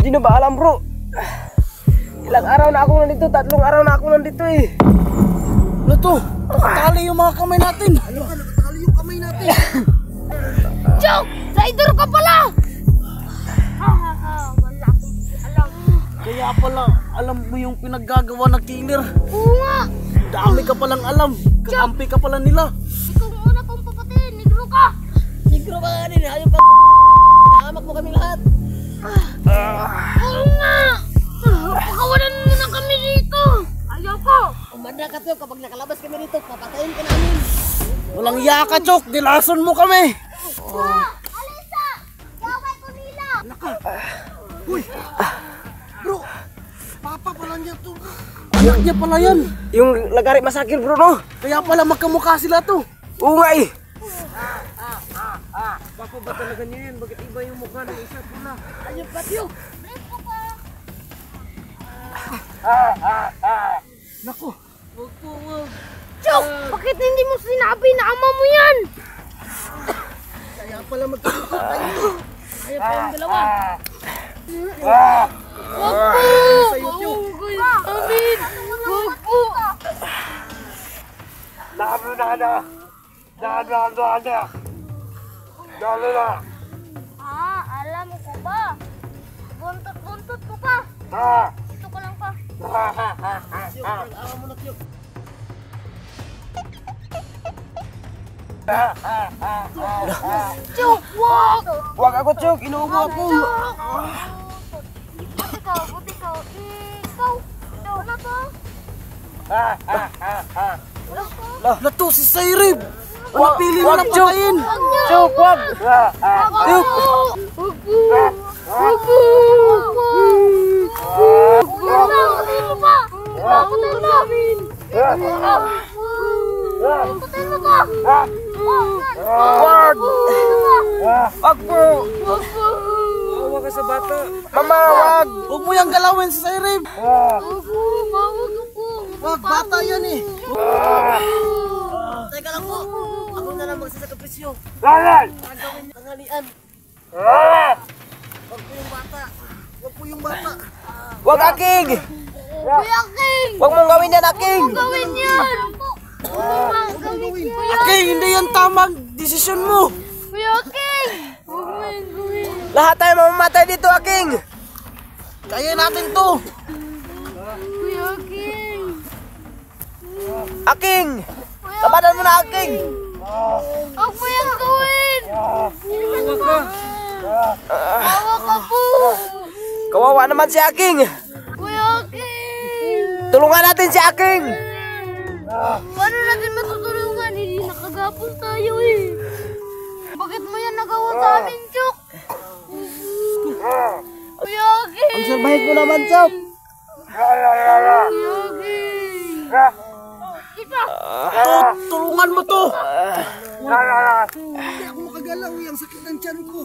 Hindi na ba alam, bro? Ilang araw na ako nandito, 3 araw na ako nandito eh. Ano to? Nakatali yung mga kamay natin. Ano ka? Nakatali yung kamay natin. Chok! Traitor ka pala! Wala akong alam. Kaya pala, alam mo yung pinaggagawa ng killer. Oo nga! Dami ka palang alam. Kakampi ka pala nila. Ikaw ang una kong papatayin. Negro ka! Negro ka nga din, hayop ka. Nahamak mo kami lahat. Oo nga! Pakawalan mo na kami dito! Ayoko! Umanda ka, Chok. Kapag nakalabas kami dito, papatayin ka namin. Walang yaka, Chok. Dilason mo kami. Alisa! Gaway ko nila! Uy! Bro! Papa pala niya to. Anak niya pala yan. Yung lagari masakil, bro, no? Kaya pala magkamukha sila to. Oo nga eh. Papa ba talaga niya yan? Bakit iba yung mukha ng isa pula? Ayop ka, Chok. Naku! Chok! Bakit hindi mo sinabi na ama mo yan? Kaya pala magkamukha kayo. Ayop kayong dalawa. Wag po! Amin! Wag po! Alam ko ba? Buntot-buntot ko pa! Ito ko lang pa. Awa mo na, Tiyok. Chok! Wag! Huwag ako, Chok. Inuubo ako. Buti ka. Ikaw. Ano to? Ano to? Nato si Sairib! Napili mo na patayin! Chok, huwag. Wag po! Wag po! Wag po! Patay mo pa! Patay mo! Patay mo ka! Wag. Wag po. Wag po! Huwag ka sa bata. Mama, wag. Huwag mo yung galawin si Sairib! Wag po! Bawag po! Wag, bata yan eh! Teka lang po. Ako na lang magsasakripisyo. Lalan! Ang gawin niyo tanghalian. Wag po yung bata! Wag po yung bata! Wag, Aking. Kuya King! Wag mong gawin yan, Aking. Gawin yan! Gawin yan! Okay, hindi yan tamang desisyon mo! Kuya King! Huwag mo yung gawin! Lahat tayo mamamatay dito, Aking. Kaya natin to! Kuya King! Aking. Labanan mo na, Aking. Huwag mo yung gawin! Huwag ka. Awa ka po! Kawawa naman si Aking. Kuya King! Tulungan natin si Aking. Paano natin matutulungan? Hindi nakagapos tayo eh! Bakit mo yan nagawa sa amin, Chok? Kuya King! Ang sabahit mo naman, Chok. Kuya King! Kita! Tulungan mo to! Hindi ako makagalaw, yung sakit ng tiyan ko.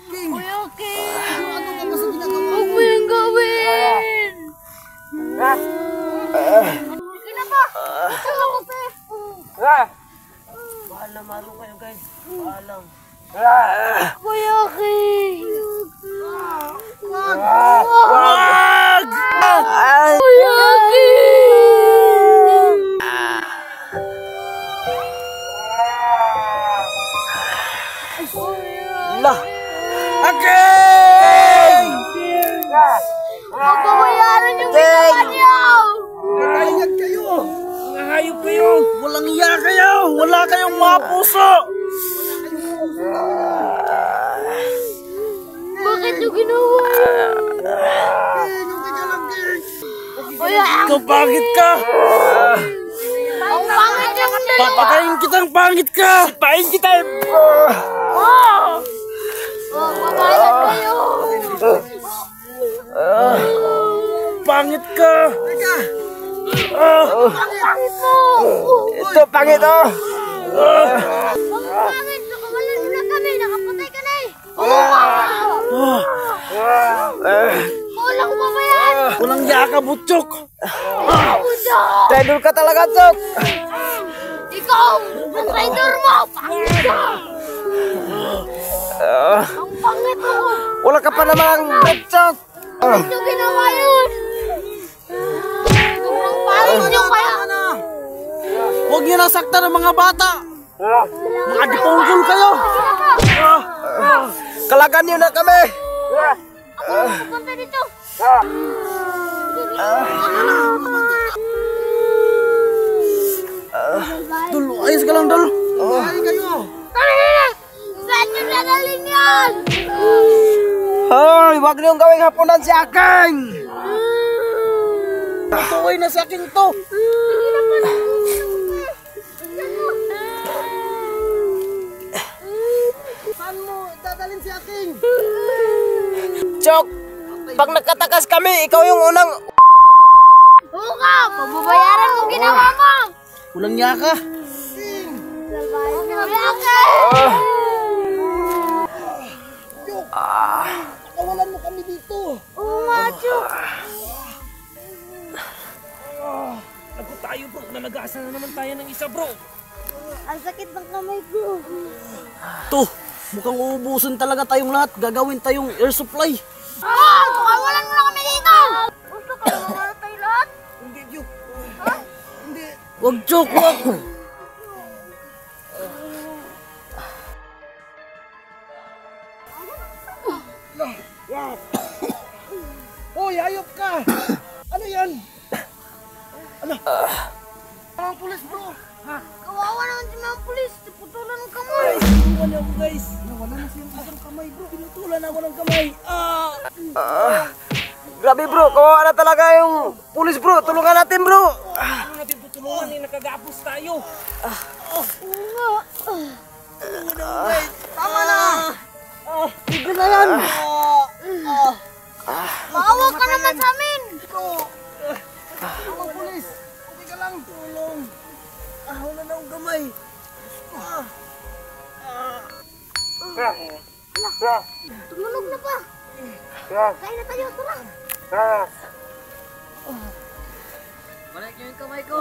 King! Kuya King! Ano ka ba sa ginagawa Huwag mo? mo yung gawin! Sige na pa! Ito na ko, Pe! Bahala, malo kayo, guys. Bahala. Kuya King! Wag! Wag! Kuya King! Lah. Aking! Pagbabayaran yung ginawa niyo! Nagayag kayo! Mga hayop kayo. Walang iya kayo! Wala kayong mga puso! Bakit niyo ginawa yun? Kuya Ikaw pangit ka! ang pangit yung dalawa! Papatayin kitang pangit ka! Pain kita. Oh! Magbabayad kayo! Pangit ka! Ang pangit mo! Ito, pangit, oh. Ang pangit! Nakawalan mo na kami! Nakapatay ka na eh! Kulang pa ba yan? Walang iya ka, butchok! Traitor ka talaga, Chok. Ikaw! Ang traitor mo! Pangit ka! Ang Pangit mo! Wala ka pa namang betchok. Ano ginawa yun? Sobrang pangit nyo kaya! Huwag niyo nasaktan ng mga bata! Mga dipunggol kayo! Kalagan niyo na kami. Ako pupunta dito! Dol, ayos ka lang, Dol. Ayos kayo. Tarihin! Saan nyo dadalhin yan? Hoy, wag niyong gawing hapunan si akin. Tutuloy na sa akin to. Saan mo dadalhin si akin? Chok, pag nagkatakas kami, ikaw yung unang... Oo ka! Pababayaran mo ginawa mo! Walang niya ka. Wala ka! Kawalan mo kami dito. Oo nga, Chok! Lagot tayo bro, nalagasa na naman tayo ng isa bro. Ang sakit ng kamay ko. To, mukhang uubusin talaga tayong lahat. Gagawin tayong air supply. Pakawalan mo na kami dito! Gusto ka na mamatay lahat? Hindi, Joke. Hindi. Wag, Joke, wag. Hoy, ayop ka! Ano yan? Ano? Ang pulis, bro! Kawawa naman si mga pulis. Putulan ng kamay. Wala ako, guys. Nawala na siyang isang kamay, bro. Pinutulan ako ng kamay. Grabe bro, kawawa na talaga yung pulis bro. Tulungan natin bro. Ano natin tutulungan eh, nakagapos tayo. Tama na! Tigil na yan! Maawa ka naman sa amin. Mga pulis! Okay ka lang! Tulong! Wala na akong kamay! Tumunog na pa. Kain na tayo, tara. Balik niyo yung kamay ko!